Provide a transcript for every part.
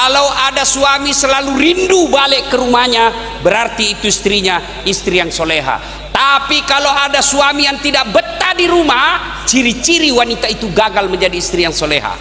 Kalau ada suami selalu rindu balik ke rumahnya, berarti itu istrinya, istri yang soleha. Tapi kalau ada suami yang tidak betah di rumah, ciri-ciri wanita itu gagal menjadi istri yang soleha.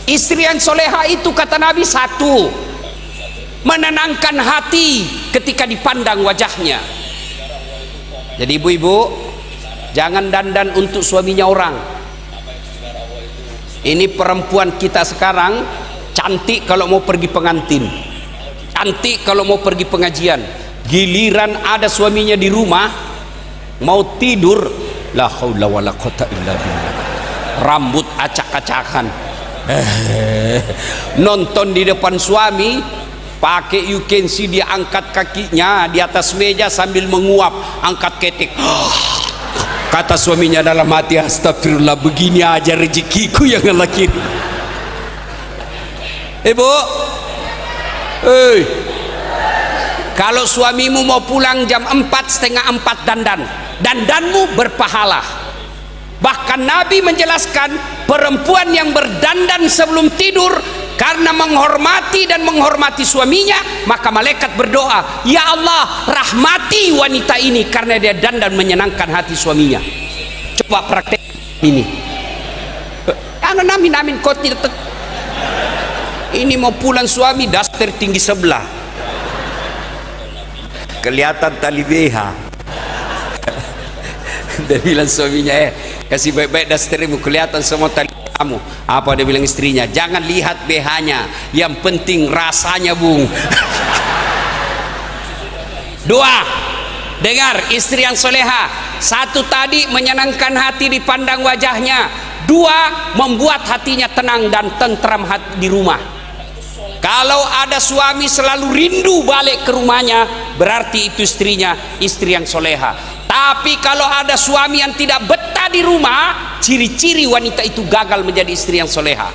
Istri yang soleha itu kata Nabi, satu, menenangkan hati ketika dipandang wajahnya. Jadi ibu-ibu, jangan dandan untuk suaminya orang. Ini perempuan kita sekarang cantik kalau mau pergi pengantin, cantik kalau mau pergi pengajian. Giliran ada suaminya di rumah, mau tidur, la haula wala quwata illa billah, rambut acak-acakan, nonton di depan suami pakai you can see, dia angkat kakinya di atas meja sambil menguap, angkat ketek. Kata suaminya dalam hati, astagfirullah, begini aja rezekiku yang laki. Ibu, kalau suamimu mau pulang jam 3:30 dandanmu berpahala. Bahkan Nabi menjelaskan, perempuan yang berdandan sebelum tidur karena menghormati dan menghormati suaminya, maka malaikat berdoa, ya Allah, rahmati wanita ini karena dia dandan menyenangkan hati suaminya. Coba praktek ini. Namin kau tidak. Ini mau pulang suami, daster tinggi sebelah, kelihatan tali BH. Dia bilang suaminya, kasih baik-baik dastermu, kelihatan semua tali kamu. Apa dia bilang istrinya? Jangan lihat BH-nya, yang penting rasanya, bung. Dua, dengar, istri yang soleha. Satu tadi, menyenangkan hati dipandang wajahnya. Dua, membuat hatinya tenang dan tentram hati di rumah. Kalau ada suami selalu rindu balik ke rumahnya, berarti itu istrinya, istri yang soleha. Tapi kalau ada suami yang tidak betah di rumah, ciri-ciri wanita itu gagal menjadi istri yang soleha.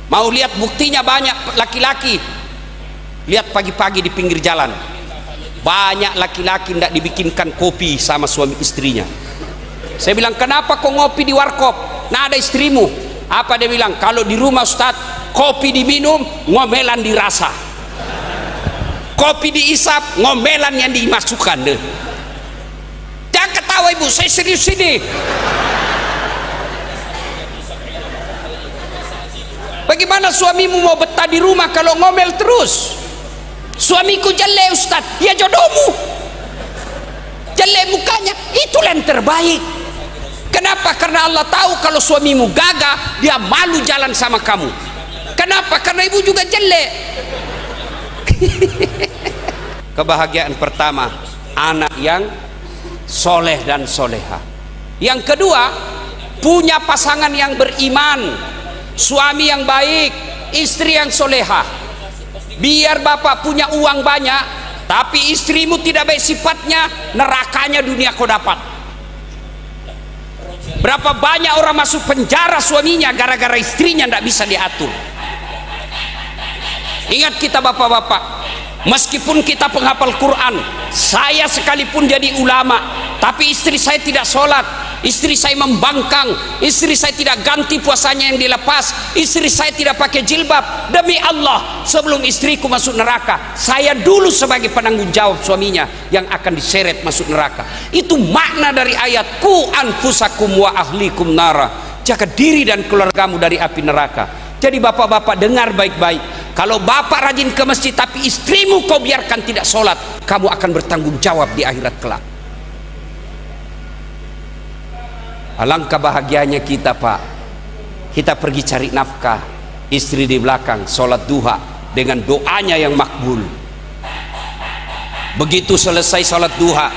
Mau lihat buktinya? Banyak laki-laki, lihat pagi-pagi di pinggir jalan, banyak laki-laki tidak dibikinkan kopi sama suami istrinya. Saya bilang, kenapa kau ngopi di warkop? Nah, ada istrimu. Apa dia bilang? Kalau di rumah Ustaz, kopi diminum, ngomelan dirasa, kopi diisap, ngomelan yang dimasukkan deh. Jangan ketawa ibu, saya serius ini. Bagaimana suamimu mau betah di rumah kalau ngomel terus? Suamiku jelek Ustaz, ya jodohmu jelek mukanya, itulah yang terbaik. Kenapa? Karena Allah tahu kalau suamimu gagah, dia malu jalan sama kamu. Kenapa? Karena ibu juga jelek. Kebahagiaan pertama, anak yang soleh dan soleha. Yang kedua, punya pasangan yang beriman, suami yang baik, istri yang soleha. Biar bapak punya uang banyak, tapi istrimu tidak baik sifatnya, nerakanya dunia kau dapat. Berapa banyak orang masuk penjara suaminya gara-gara istrinya tidak bisa diatur. Ingat kita bapak-bapak, meskipun kita penghafal Quran, saya sekalipun jadi ulama, tapi istri saya tidak sholat, istri saya membangkang, istri saya tidak ganti puasanya yang dilepas, istri saya tidak pakai jilbab. Demi Allah, sebelum istriku masuk neraka, saya dulu sebagai penanggung jawab suaminya yang akan diseret masuk neraka. Itu makna dari ayat ku anfusakum wa ahlikum nara, jaga diri dan keluargamu dari api neraka. Jadi bapak-bapak dengar baik-baik, kalau bapak rajin ke masjid tapi istrimu kau biarkan tidak sholat, kamu akan bertanggung jawab di akhirat kelak. Alangkah bahagianya kita pak, kita pergi cari nafkah, istri di belakang sholat duha dengan doanya yang makbul. Begitu selesai sholat duha,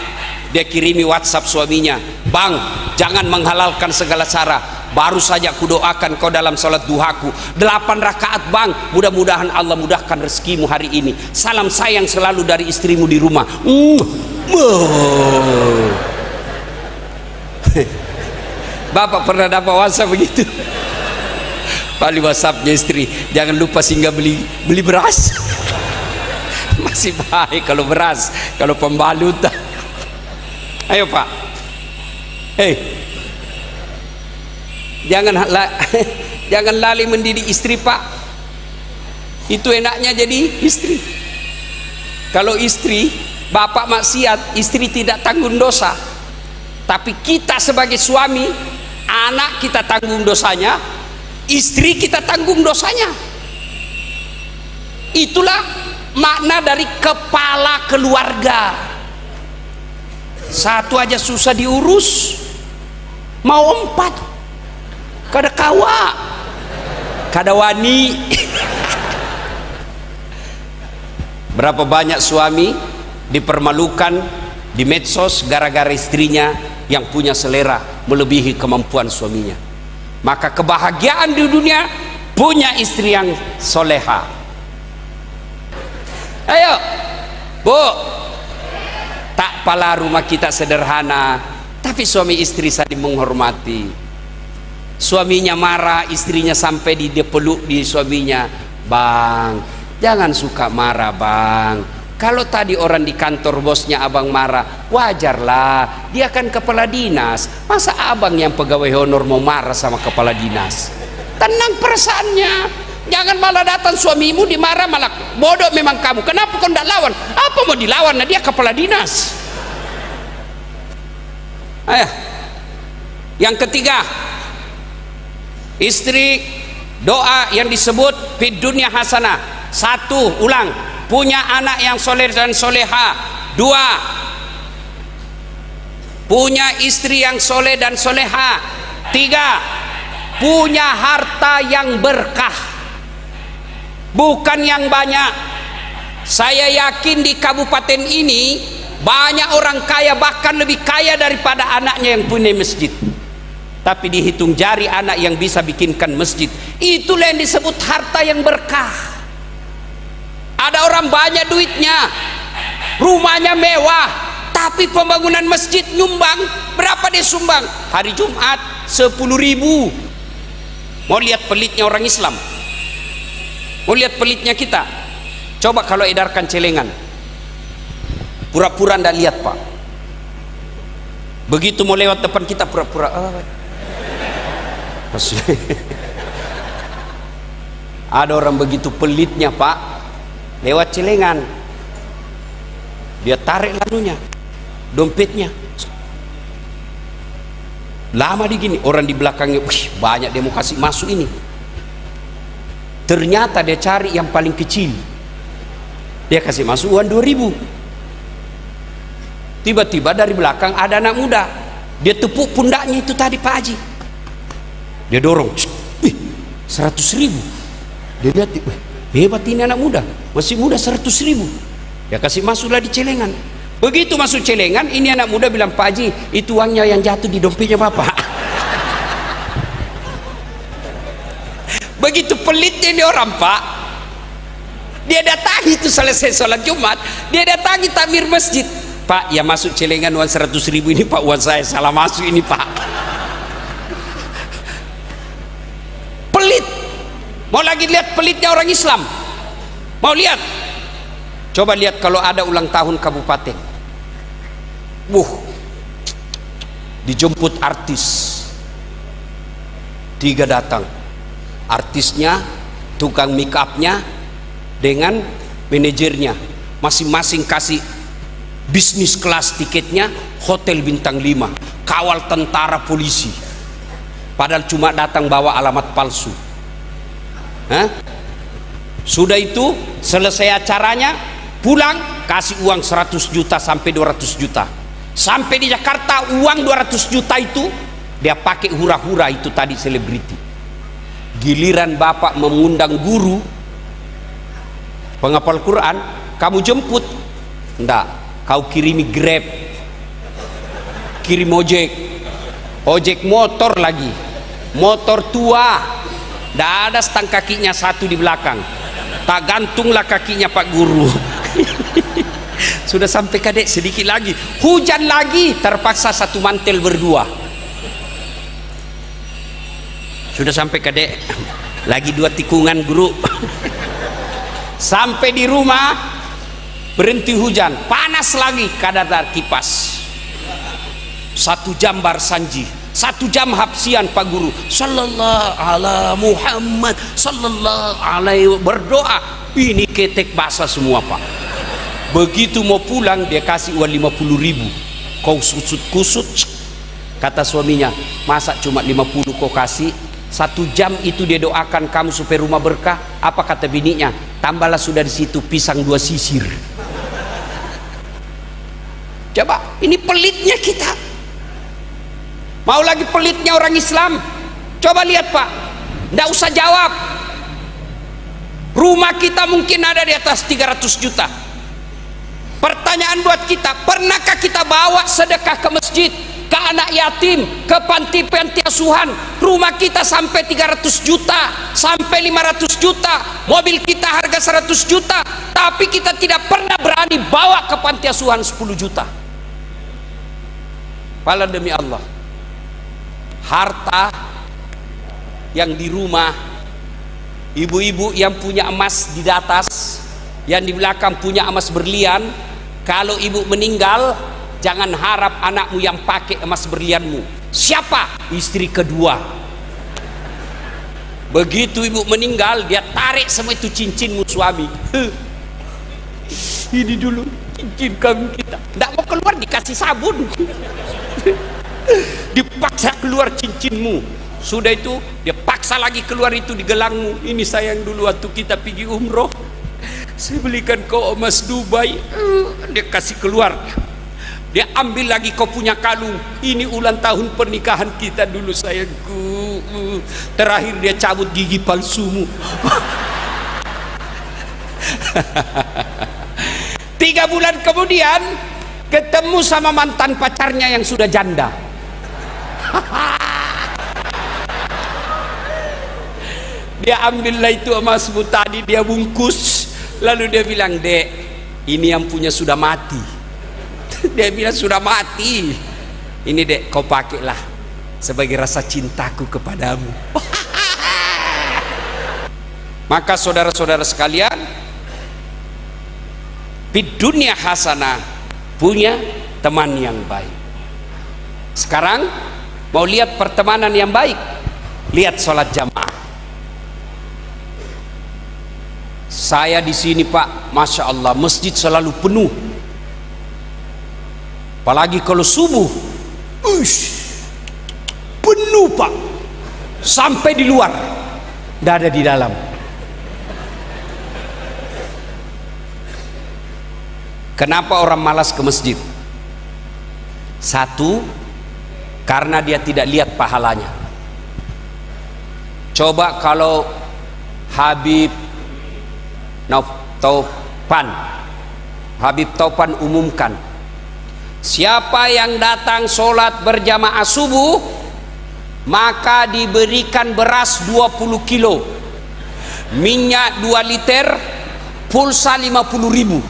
dia kirimi WhatsApp suaminya, bang jangan menghalalkan segala cara, baru saja aku doakan kau dalam sholat duhaku 8 rakaat bang, mudah-mudahan Allah mudahkan rezekimu hari ini, salam sayang selalu dari istrimu di rumah. Bapak pernah dapat WhatsApp begitu? Paling WhatsAppnya istri, jangan lupa singgah beli beras. Masih baik kalau beras, kalau pembalut. Ayo pak, jangan lali mendidik istri pak. Itu enaknya jadi istri. Kalau istri, bapak maksiat, istri tidak tanggung dosa. Tapi kita sebagai suami, anak kita tanggung dosanya, istri kita tanggung dosanya. Itulah makna dari kepala keluarga. Satu aja susah diurus, mau 4. Kada kawa, kada wani. Berapa banyak suami dipermalukan di medsos gara-gara istrinya yang punya selera melebihi kemampuan suaminya. Maka kebahagiaan di dunia punya istri yang soleha. Ayo Bu, tak pala rumah kita sederhana, tapi suami istri saling menghormati. Suaminya marah, istrinya sampai dia peluk di suaminya. Bang, jangan suka marah bang. Kalau tadi orang di kantor bosnya abang marah, wajarlah, dia kan kepala dinas. Masa abang yang pegawai honor mau marah sama kepala dinas? Tenang perasaannya. Jangan malah datang suamimu dimarah malah bodoh memang kamu. Kenapa kau tidak lawan? Apa mau dilawan? Nah, dia kepala dinas. Ayo. Yang ketiga, istri doa yang disebut fid dunya hasanah. 1, ulang, punya anak yang soleh dan soleha. 2, punya istri yang soleh dan soleha. 3, punya harta yang berkah, bukan yang banyak. Saya yakin di kabupaten ini banyak orang kaya, bahkan lebih kaya daripada anaknya yang punya masjid. Tapi dihitung jari anak yang bisa bikinkan masjid. Itulah yang disebut harta yang berkah. Ada orang banyak duitnya, rumahnya mewah, tapi pembangunan masjid nyumbang. Berapa dia sumbang? Hari Jumat 10.000. Mau lihat pelitnya orang Islam? Mau lihat pelitnya kita? Coba kalau edarkan celengan, pura-pura ndak lihat pak. Begitu mau lewat depan kita pura-pura ada orang begitu pelitnya pak, lewat celengan dia tarik lalunya, dompetnya lama digini, orang di belakangnya wih, banyak dia mau kasih masuk ini. Ternyata dia cari yang paling kecil, dia kasih masuk uang 2.000. Tiba-tiba dari belakang ada anak muda, dia tepuk pundaknya itu tadi Pak Haji, dia dorong, 100.000. Dia lihat, hebat ini anak muda, masih muda, 100.000. Dia kasih masuklah di celengan. Begitu masuk celengan, ini anak muda bilang, Pak Haji, itu uangnya yang jatuh di dompetnya Bapak. Begitu pelitnya ini orang pak, dia datangi itu selesai sholat Jumat, dia datangi takmir masjid. Pak, ya masuk celengan uang 100.000 ini pak, uang saya salah masuk ini pak. Pelit. Mau lagi lihat pelitnya orang Islam? Mau lihat? Coba lihat kalau ada ulang tahun kabupaten, dijemput artis, 3 datang, artisnya, tukang make upnya dengan manajernya, masing-masing kasih bisnis kelas tiketnya, hotel bintang 5, kawal tentara polisi, padahal cuma datang bawa alamat palsu. Sudah itu selesai acaranya, pulang kasih uang 100 juta sampai 200 juta. Sampai di Jakarta uang 200 juta itu dia pakai hura-hura itu tadi selebriti. Giliran bapak mengundang guru penghafal Quran, kamu jemput? Enggak, kau kirimi Grab, kirim ojek motor lagi, motor tua, enggak ada stang kakinya satu di belakang, tak gantunglah kakinya pak guru. Sudah sampai kadek sedikit lagi, hujan lagi, terpaksa satu mantel berdua. Sudah sampai kadek lagi 2 tikungan guru. Sampai di rumah berhenti hujan, panas lagi, kadar kipas 1 jam bar sanji, 1 jam hafsian Pak Guru, sallallahu ala Muhammad, sallallahu alaihi, berdoa. Ini ketek basah semua Pak. Begitu mau pulang dia kasih uang 50.000. Kau kusut. Kata suaminya, masa cuma 50 kau kasih? 1 jam itu dia doakan kamu supaya rumah berkah. Apa kata bininya? Tambahlah sudah di situ pisang 2 sisir. Coba, ini pelitnya kita. Mau lagi pelitnya orang Islam. Coba lihat Pak, nggak usah jawab. Rumah kita mungkin ada di atas 300 juta. Pertanyaan buat kita, pernahkah kita bawa sedekah ke masjid, ke anak yatim, ke panti asuhan? Rumah kita sampai 300 juta, sampai 500 juta, mobil kita harga 100 juta, tapi kita tidak pernah berani bawa ke panti asuhan 10 juta. Pala demi Allah, harta yang di rumah, ibu-ibu yang punya emas di atas, yang di belakang punya emas berlian, kalau ibu meninggal jangan harap anakmu yang pakai emas berlianmu. Siapa? Istri kedua. Begitu ibu meninggal, dia tarik semua itu cincinmu suami. Ini dulu cincin kami kita, tidak mau keluar dikasih sabun. Dipaksa keluar cincinmu. Sudah itu dia paksa lagi keluar itu di gelangmu. Ini sayang, dulu waktu kita pergi umroh saya belikan kau emas Dubai. Dia kasih keluar. Dia ambil lagi kau punya kalung. Ini ulang tahun pernikahan kita dulu sayangku. Terakhir dia cabut gigi palsumu. 3 bulan kemudian ketemu sama mantan pacarnya yang sudah janda. Dia ambillah itu emasmu tadi, dia bungkus, lalu dia bilang, dek, ini yang punya sudah mati. Dia bilang sudah mati. Ini dek, kau pakailah sebagai rasa cintaku kepadamu. Maka saudara-saudara sekalian, di dunia hasanah, punya teman yang baik. Sekarang mau lihat pertemanan yang baik, lihat sholat jamaah. Saya di sini Pak, masya Allah, masjid selalu penuh. Apalagi kalau subuh, penuh Pak, sampai di luar, tidak ada di dalam. Kenapa orang malas ke masjid? 1, karena dia tidak lihat pahalanya. Coba kalau Habib Taufan umumkan, siapa yang datang sholat berjamaah subuh maka diberikan beras 20 kilo, minyak 2 liter, pulsa 50.000.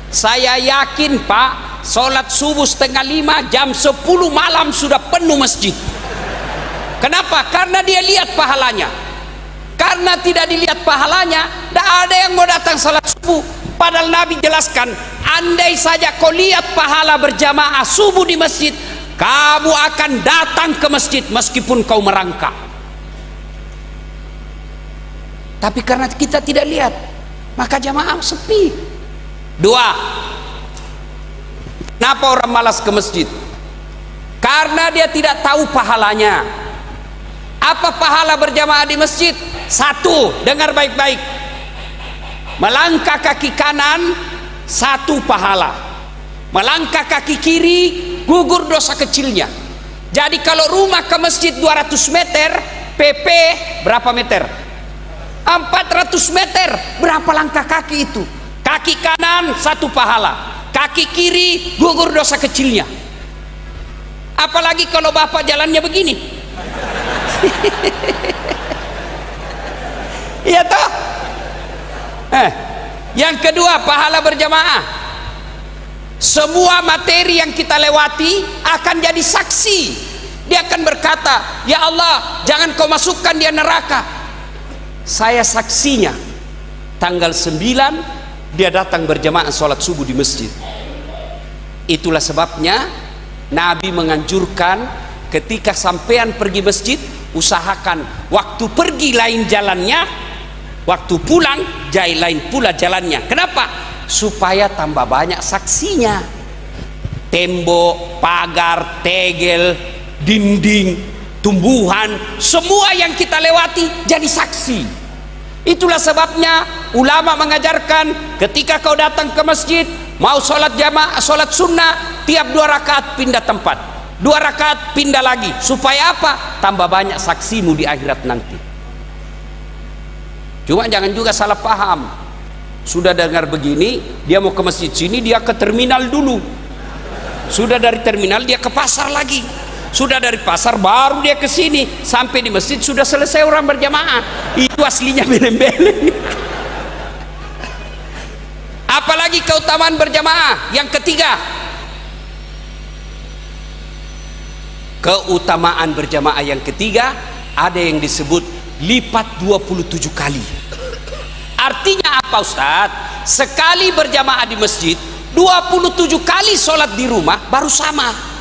Saya yakin Pak, sholat subuh 4:30, jam 10 malam sudah penuh masjid. Kenapa? Karena dia lihat pahalanya. Karena tidak dilihat pahalanya, tidak ada yang mau datang sholat subuh. Padahal Nabi jelaskan, andai saja kau lihat pahala berjamaah subuh di masjid, kamu akan datang ke masjid meskipun kau merangkak. Tapi karena kita tidak lihat, maka jamaah sepi. 2, kenapa orang malas ke masjid? Karena dia tidak tahu pahalanya. Apa pahala berjamaah di masjid? 1, dengar baik-baik, melangkah kaki kanan 1 pahala, melangkah kaki kiri gugur dosa kecilnya. Jadi kalau rumah ke masjid 200 meter, PP berapa meter? 400 meter. Berapa langkah kaki itu? Kaki kanan 1 pahala, kaki kiri gugur dosa kecilnya. Apalagi kalau bapak jalannya begini. Iya toh? Yang kedua, pahala berjamaah. Semua materi yang kita lewati akan jadi saksi. Dia akan berkata, ya Allah, jangan kau masukkan dia neraka. Saya saksinya. Tanggal 9 dia datang berjamaah sholat subuh di masjid. Itulah sebabnya Nabi menganjurkan ketika sampean pergi masjid, usahakan waktu pergi lain jalannya, waktu pulang lain pula jalannya. Kenapa? Supaya tambah banyak saksinya. Tembok, pagar, tegel, dinding, tumbuhan, semua yang kita lewati jadi saksi. Itulah sebabnya ulama mengajarkan ketika kau datang ke masjid, mau sholat jamaah, sholat sunnah, tiap 2 rakaat pindah tempat, 2 rakaat pindah lagi. Supaya apa? Tambah banyak saksimu di akhirat nanti. Cuma jangan juga salah paham. Sudah dengar begini, dia mau ke masjid sini, dia ke terminal dulu. Sudah dari terminal dia ke pasar lagi. Sudah dari pasar baru dia ke sini, sampai di masjid sudah selesai orang berjamaah. Itu aslinya beleng-beleng. Apalagi keutamaan berjamaah. Yang ketiga, keutamaan berjamaah yang ketiga ada yang disebut lipat 27 kali. Artinya apa Ustaz? Sekali berjamaah di masjid, 27 kali sholat di rumah baru sama.